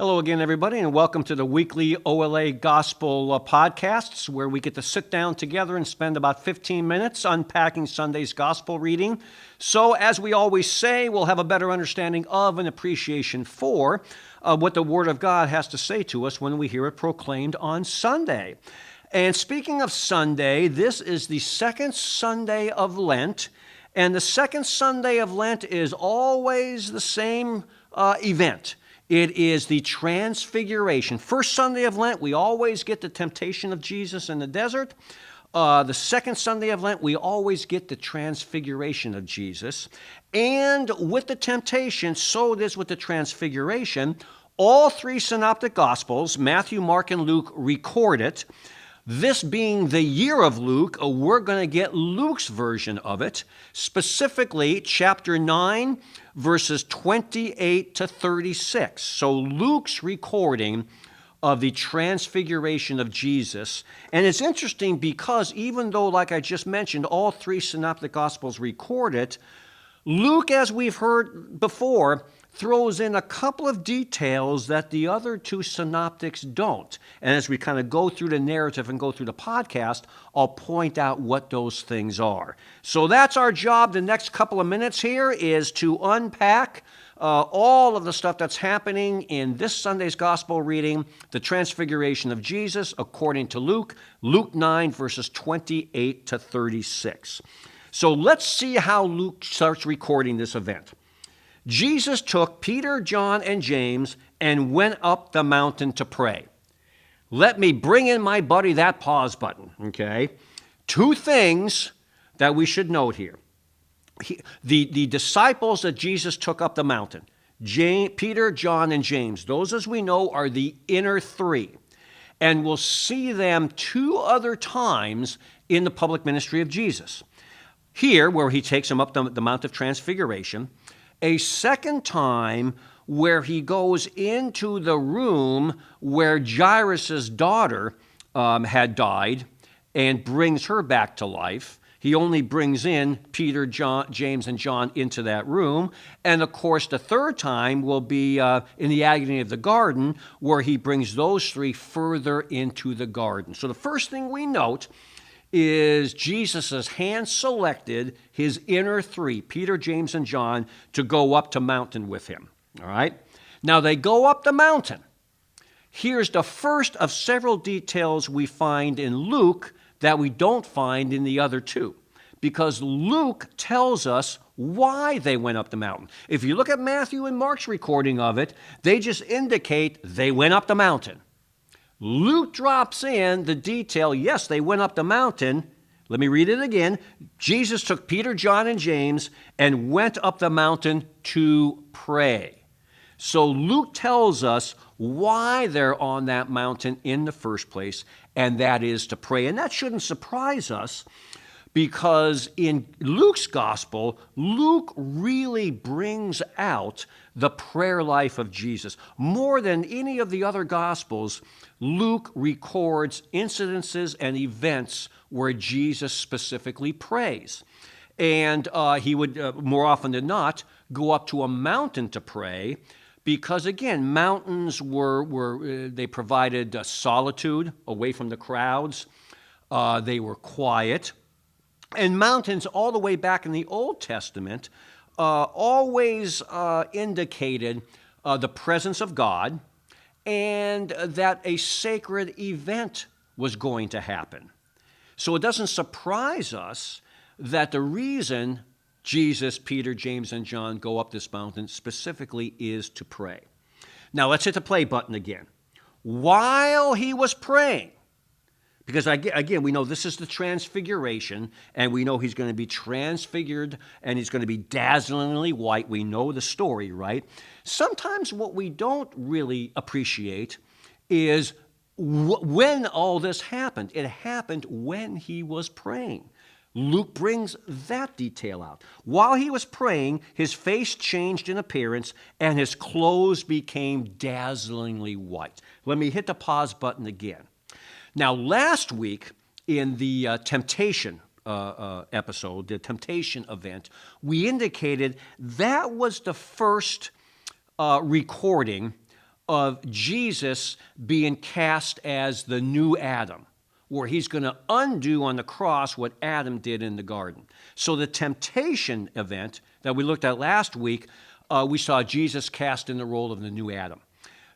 Hello again, everybody, and welcome to the weekly OLA Gospel podcasts, where we get to sit down together and spend about 15 minutes unpacking Sunday's Gospel reading. So, as we always say, we'll have a better understanding of and appreciation for what the Word of God has to say to us when we hear it proclaimed on Sunday. And speaking of Sunday, this is the second Sunday of Lent, and the second Sunday of Lent is always the same event. It is the Transfiguration. First Sunday of Lent, we always get the temptation of Jesus in the desert. The second Sunday of Lent, we always get the Transfiguration of Jesus. And with the temptation, so it is with the Transfiguration. All three synoptic Gospels, Matthew, Mark, and Luke, record it. This being the year of Luke, we're going to get Luke's version of it, specifically chapter 9, verses 28 to 36. So Luke's recording of the Transfiguration of Jesus. And it's interesting because even though, like I just mentioned, all three synoptic Gospels record it, Luke, as we've heard before, throws in a couple of details that the other two synoptics don't. And as we kind of go through the narrative and go through the podcast, I'll point out what those things are. So that's our job the next couple of minutes here, is to unpack all of the stuff that's happening in this Sunday's Gospel reading, the Transfiguration of Jesus, according to Luke, Luke 9, verses 28 to 36. So let's see how Luke starts recording this event. Jesus took Peter, John, and James and went up the mountain to pray. Let me bring in my buddy that pause button, okay? Two things that we should note here. The disciples that Jesus took up the mountain, Peter, John, and James, those, as we know, are the inner three. And we'll see them two other times in the public ministry of Jesus. Here, where he takes them up the Mount of Transfiguration, a second time where he goes into the room where Jairus' daughter had died and brings her back to life. He only brings in Peter, James, and John into that room. And of course, the third time will be in the agony of the garden, where he brings those three further into the garden. So the first thing we note is Jesus has hand-selected his inner three, Peter, James, and John, to go up the mountain with him. All right? Now, they go up the mountain. Here's the first of several details we find in Luke that we don't find in the other two, because Luke tells us why they went up the mountain. If you look at Matthew and Mark's recording of it, they just indicate they went up the mountain. Luke drops in the detail, yes, they went up the mountain. Let me read it again. Jesus took Peter, John, and James and went up the mountain to pray. So Luke tells us why they're on that mountain in the first place, and that is to pray. And that shouldn't surprise us, because in Luke's gospel, Luke really brings out the prayer life of Jesus. More than any of the other gospels, Luke records incidences and events where Jesus specifically prays. And he would, more often than not, go up to a mountain to pray, because, again, mountains they provided solitude away from the crowds. They were quiet. And mountains, all the way back in the Old Testament, always indicated the presence of God, and that a sacred event was going to happen. So it doesn't surprise us that the reason Jesus, Peter, James, and John go up this mountain specifically is to pray. Now let's hit the play button again. While he was praying, because again, we know this is the Transfiguration, and we know he's going to be transfigured, and he's going to be dazzlingly white. We know the story, right? Sometimes what we don't really appreciate is when all this happened. It happened when he was praying. Luke brings that detail out. While he was praying, his face changed in appearance, and his clothes became dazzlingly white. Let me hit the pause button again. Now, last week in the temptation episode, the temptation event, we indicated that was the first recording of Jesus being cast as the new Adam, where he's going to undo on the cross what Adam did in the garden. So the temptation event that we looked at last week, we saw Jesus cast in the role of the new Adam.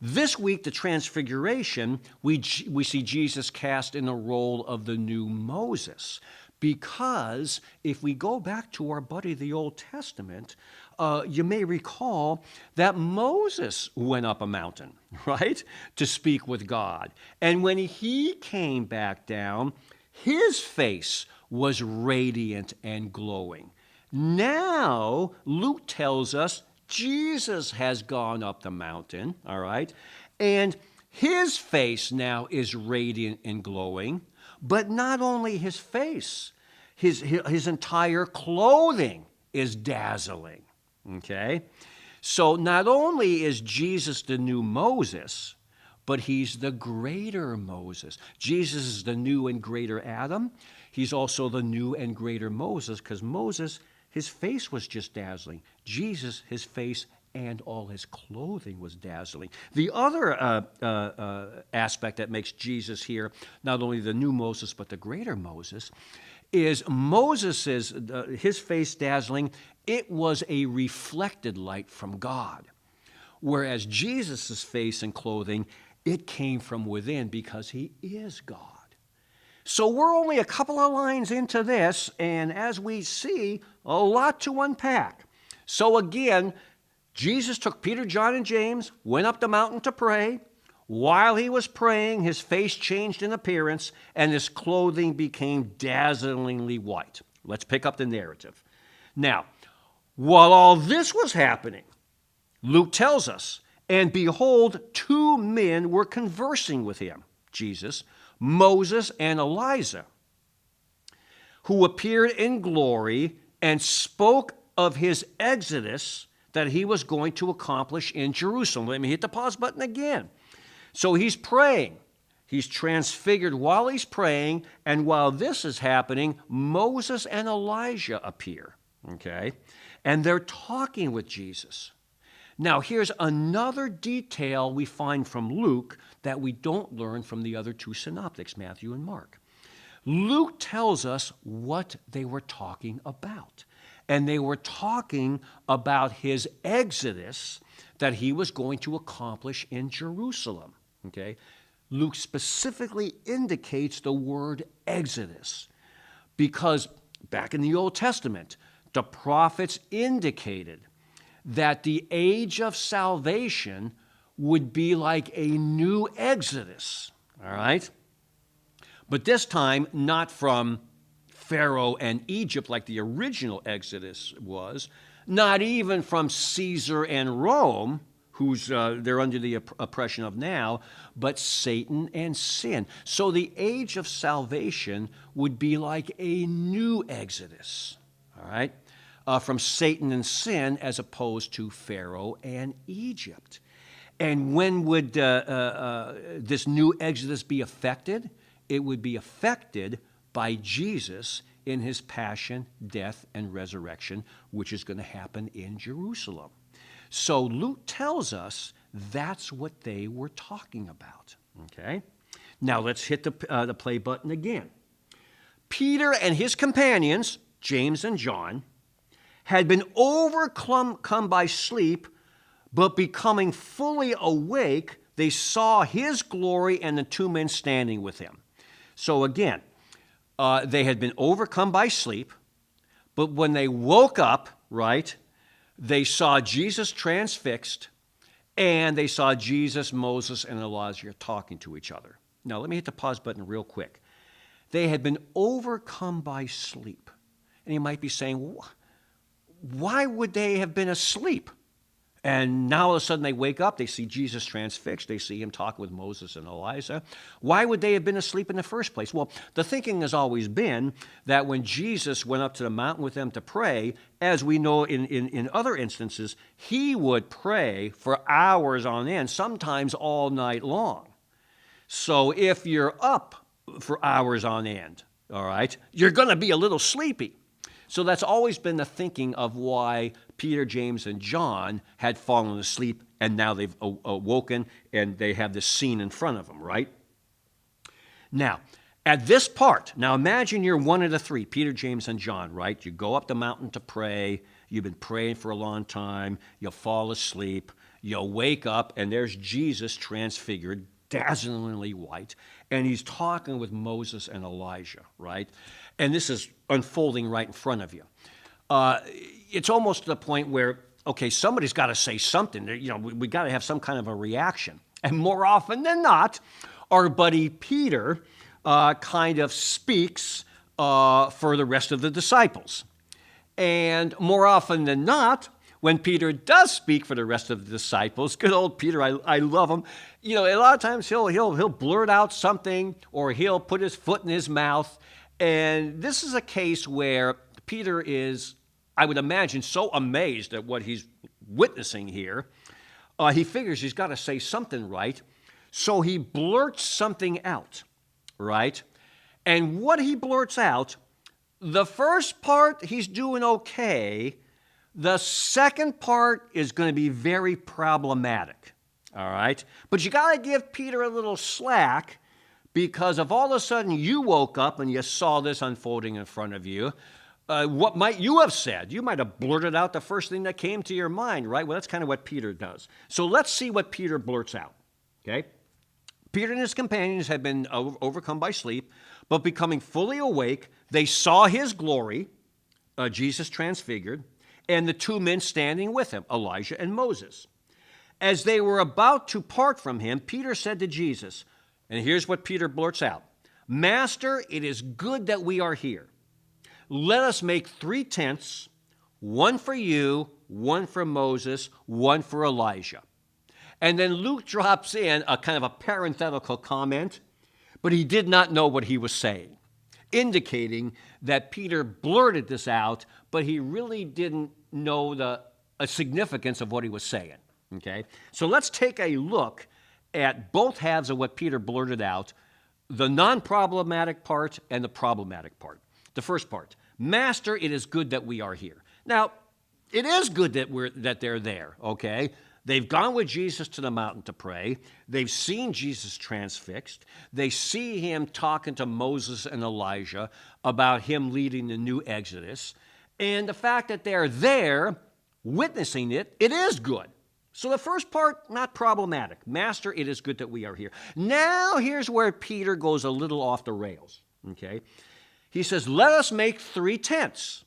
This week, the Transfiguration, we see Jesus cast in the role of the new Moses. Because if we go back to our buddy, the Old Testament, you may recall that Moses went up a mountain, right, to speak with God. And when he came back down, his face was radiant and glowing. Now, Luke tells us Jesus has gone up the mountain, all right, and his face now is radiant and glowing, but not only his face, his entire clothing is dazzling, okay? So not only is Jesus the new Moses, but he's the greater Moses. Jesus is the new and greater Adam. He's also the new and greater Moses, because Moses, his face was just dazzling. Jesus, his face and all his clothing was dazzling. The other aspect that makes Jesus here not only the new Moses but the greater Moses is Moses's his face dazzling. It was a reflected light from God, whereas Jesus's face and clothing, it came from within because he is God. So we're only a couple of lines into this, and as we see, a lot to unpack. So again, Jesus took Peter, John, and James, went up the mountain to pray. While he was praying, his face changed in appearance, and his clothing became dazzlingly white. Let's pick up the narrative. Now, while all this was happening, Luke tells us, and behold, 2 men were conversing with him, Jesus, Moses and Elijah, who appeared in glory and spoke of his exodus that he was going to accomplish in Jerusalem. Let me hit the pause button again. So he's praying. He's transfigured while he's praying, and while this is happening, Moses and Elijah appear, okay? And they're talking with Jesus. Now, here's another detail we find from Luke that we don't learn from the other 2 synoptics, Matthew and Mark. Luke tells us what they were talking about. And they were talking about his exodus that he was going to accomplish in Jerusalem. Okay? Luke specifically indicates the word exodus because back in the Old Testament, the prophets indicated that the age of salvation would be like a new exodus. All right? But this time, not from Pharaoh and Egypt like the original Exodus was, not even from Caesar and Rome, who's they're under the oppression of now, but Satan and sin. So the age of salvation would be like a new Exodus, all right, from Satan and sin as opposed to Pharaoh and Egypt. And when would this new Exodus be affected? It would be affected by Jesus in his passion, death, and resurrection, which is going to happen in Jerusalem. So Luke tells us that's what they were talking about. Okay? Now let's hit the play button again. Peter and his companions, James and John, had been overcome by sleep, but becoming fully awake, they saw his glory and the 2 men standing with him. So again, they had been overcome by sleep, but when they woke up, right, they saw Jesus transfixed, and they saw Jesus, Moses, and Elijah talking to each other. Now, let me hit the pause button real quick. They had been overcome by sleep. And you might be saying, why would they have been asleep? And now all of a sudden they wake up, they see Jesus transfixed, they see him talking with Moses and Elijah. Why would they have been asleep in the first place? Well, the thinking has always been that when Jesus went up to the mountain with them to pray, as we know in other instances, he would pray for hours on end, sometimes all night long. So if you're up for hours on end, all right, you're going to be a little sleepy. So that's always been the thinking of why Peter, James, and John had fallen asleep and now they've awoken, and they have this scene in front of them, right? Now, at this part, now imagine you're one of the three, Peter, James, and John, right? You go up the mountain to pray. You've been praying for a long time. You'll fall asleep. You'll wake up, and there's Jesus transfigured, dazzlingly white, and he's talking with Moses and Elijah, right? And this is unfolding right in front of you. It's almost to the point where, okay, somebody's got to say something. We got to have some kind of a reaction. And more often than not, our buddy Peter kind of speaks for the rest of the disciples. And more often than not, when Peter does speak for the rest of the disciples, good old Peter, I love him. A lot of times he'll blurt out something, or he'll put his foot in his mouth. And this is a case where Peter is, I would imagine, so amazed at what he's witnessing here, he figures he's got to say something right. So he blurts something out, right? And what he blurts out, the first part he's doing okay. The second part is going to be very problematic, all right? But you got to give Peter a little slack, because if all of a sudden you woke up and you saw this unfolding in front of you, what might you have said? You might have blurted out the first thing that came to your mind, right? Well, that's kind of what Peter does. So let's see what Peter blurts out, okay? Peter and his companions had been overcome by sleep, but becoming fully awake, they saw his glory, Jesus transfigured, and the two men standing with him, Elijah and Moses. As they were about to part from him, Peter said to Jesus, and here's what Peter blurts out, "Master, it is good that we are here. Let us make 3 tents, one for you, one for Moses, one for Elijah." And then Luke drops in a kind of a parenthetical comment, but he did not know what he was saying, indicating that Peter blurted this out, but he really didn't know the significance of what he was saying, okay? So let's take a look at both halves of what Peter blurted out, the non-problematic part and the problematic part. The first part, "Master, it is good that we are here." Now, it is good that they're there, okay? They've gone with Jesus to the mountain to pray. They've seen Jesus transfixed. They see him talking to Moses and Elijah about him leading the new Exodus. And the fact that they're there witnessing it, it is good. So the first part, not problematic. "Master, it is good that we are here." Now here's where Peter goes a little off the rails, okay? He says, "Let us make 3 tents,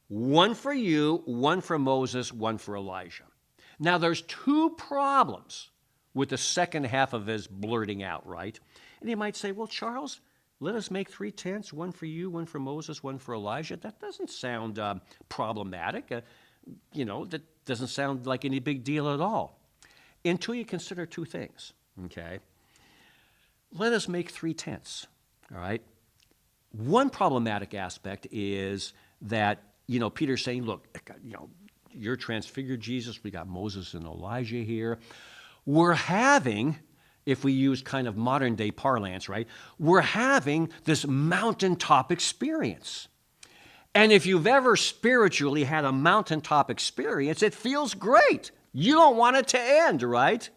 one for you, one for Moses, one for Elijah." Now, there's 2 problems with the second half of his blurting out, right? And you might say, "Well, Charles, let us make 3 tents, one for you, one for Moses, one for Elijah. That doesn't sound problematic. That doesn't sound like any big deal at all." Until you consider 2 things, okay? Let us make 3 tents, all right? One problematic aspect is that, Peter's saying, look, you're transfigured, Jesus. We got Moses and Elijah here. We're having, if we use kind of modern day parlance, right? We're having this mountaintop experience. And if you've ever spiritually had a mountaintop experience, it feels great. You don't want it to end, right?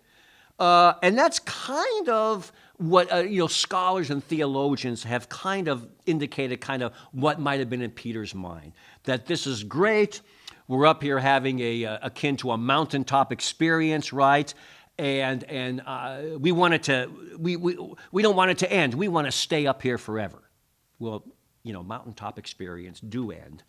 And that's kind of what scholars and theologians have kind of indicated kind of what might have been in Peter's mind. That this is great. We're up here having akin to a mountaintop experience, right? And we want it to we don't want it to end. We want to stay up here forever. Well, mountaintop experience do end,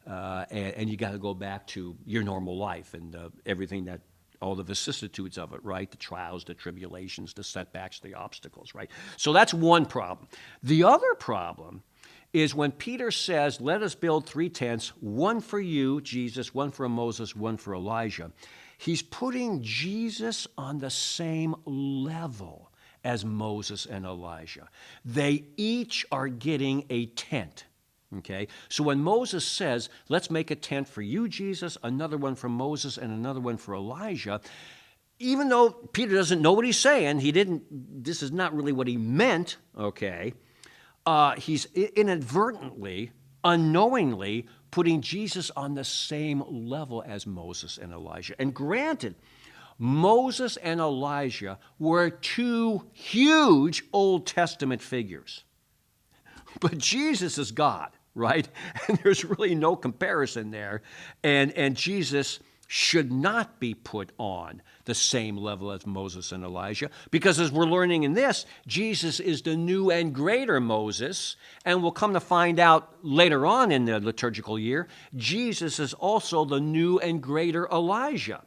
and you got to go back to your normal life and everything that all the vicissitudes of it, right? The trials, the tribulations, the setbacks, the obstacles, right? So that's one problem. The other problem is when Peter says, "Let us build 3 tents, one for you, Jesus, one for Moses, one for Elijah." He's putting Jesus on the same level as Moses and Elijah. They each are getting a tent, okay? So when Moses says, "Let's make a tent for you, Jesus, another one for Moses, and another one for Elijah," even though Peter doesn't know what he's saying, this is not really what he meant, okay? He's inadvertently, unknowingly putting Jesus on the same level as Moses and Elijah. And granted, Moses and Elijah were two huge Old Testament figures. But Jesus is God, right? And there's really no comparison there. And Jesus should not be put on the same level as Moses and Elijah, because as we're learning in this, Jesus is the new and greater Moses, and we'll come to find out later on in the liturgical year, Jesus is also the new and greater Elijah.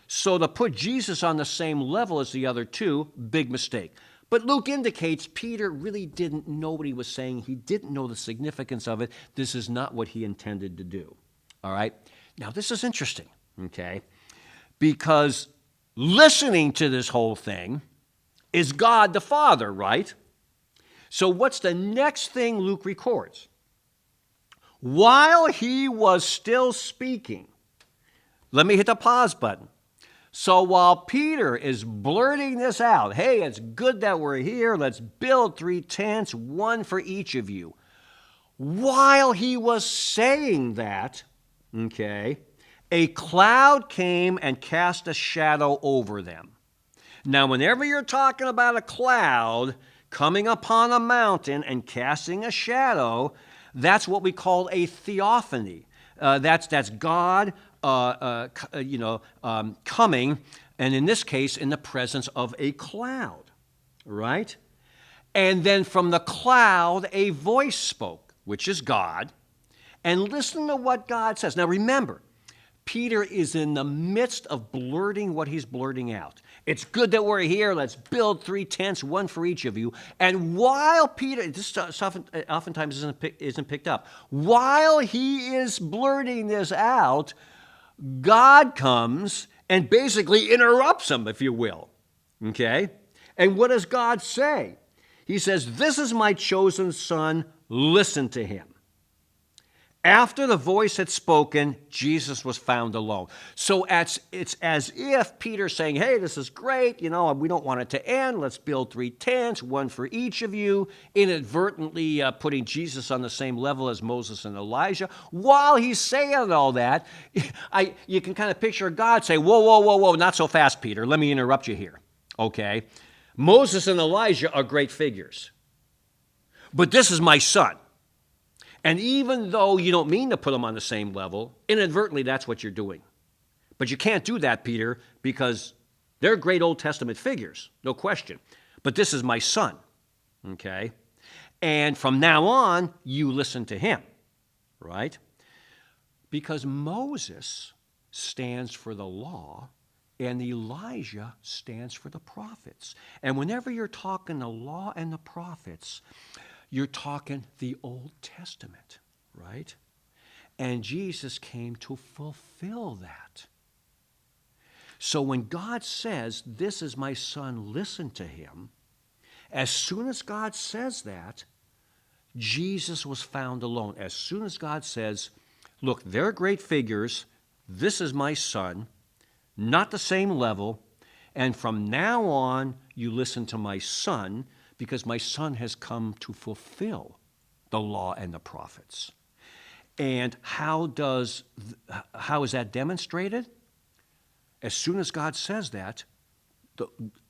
So to put Jesus on the same level as the other two, big mistake. But Luke indicates Peter really didn't know what he was saying. He didn't know the significance of it. This is not what he intended to do. All right? Now, this is interesting, okay? Because listening to this whole thing is God the Father, right? So what's the next thing Luke records? While he was still speaking, let me hit the pause button. So while Peter is blurting this out, hey, it's good that we're here, let's build 3 tents, one for each of you. While he was saying that, okay, a cloud came and cast a shadow over them. Now, whenever you're talking about a cloud coming upon a mountain and casting a shadow, that's what we call a theophany. That's God coming, and in this case, in the presence of a cloud, right? And then from the cloud, a voice spoke, which is God, and listen to what God says. Now remember, Peter is in the midst of blurting what he's blurting out. It's good that we're here. Let's build 3 tents, one for each of you. And while Peter, this stuff oftentimes isn't picked up, while he is blurting this out, God comes and basically interrupts him, if you will. Okay? And what does God say? He says, "This is my chosen son, listen to him." After the voice had spoken, Jesus was found alone. So it's as if Peter's saying, hey, this is great, we don't want it to end. Let's build 3 tents, one for each of you, inadvertently putting Jesus on the same level as Moses and Elijah. While he's saying all that, you can kind of picture God say, whoa, not so fast, Peter. Let me interrupt you here, okay? Moses and Elijah are great figures, but this is my son. And even though you don't mean to put them on the same level, inadvertently that's what you're doing. But you can't do that, Peter, because they're great Old Testament figures, no question. But this is my son, okay? And from now on, you listen to him, right? Because Moses stands for the law, and Elijah stands for the prophets. And whenever you're talking the law and the prophets, you're talking the Old Testament, right? And Jesus came to fulfill that. So when God says, this is my son, listen to him, as soon as God says that, Jesus was found alone. As soon as God says, look, they're great figures, this is my son, not the same level, and from now on, you listen to my son, because my son has come to fulfill the law and the prophets. And how is that demonstrated? As soon as God says that,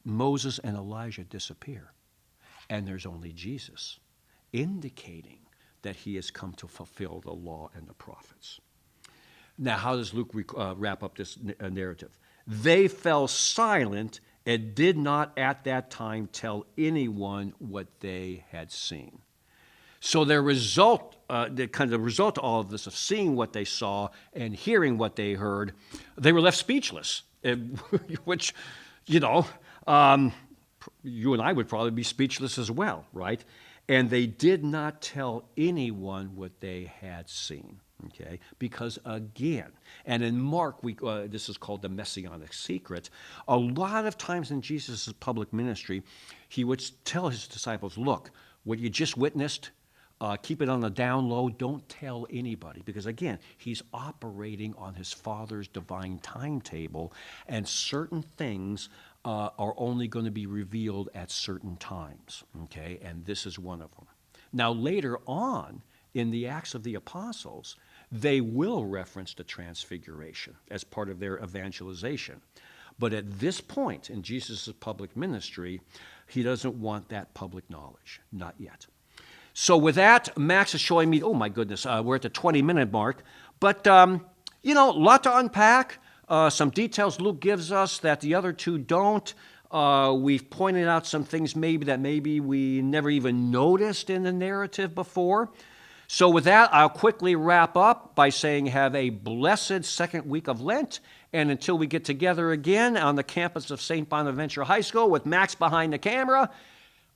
Moses and Elijah disappear. And there's only Jesus, indicating that he has come to fulfill the law and the prophets. Now, how does Luke wrap up this narrative? They fell silent and did not at that time tell anyone what they had seen. So the result of all of this, of seeing what they saw and hearing what they heard, they were left speechless, which, you and I would probably be speechless as well, right? And they did not tell anyone what they had seen. Okay, because again, and in Mark, this is called the Messianic secret. A lot of times in Jesus' public ministry, he would tell his disciples, look, what you just witnessed, keep it on the down low, don't tell anybody. Because again, he's operating on his Father's divine timetable, and certain things are only going to be revealed at certain times. Okay, and this is one of them. Now later on, in the Acts of the Apostles, they will reference the Transfiguration as part of their evangelization. But at this point in Jesus' public ministry, he doesn't want that public knowledge. Not yet. So with that, Max is showing me, oh my goodness, we're at the 20-minute mark. But, a lot to unpack. Some details Luke gives us that the other two don't. We've pointed out some things maybe we never even noticed in the narrative before. So with that, I'll quickly wrap up by saying have a blessed second week of Lent. And until we get together again on the campus of St. Bonaventure High School with Max behind the camera,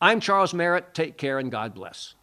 I'm Charles Merritt. Take care and God bless.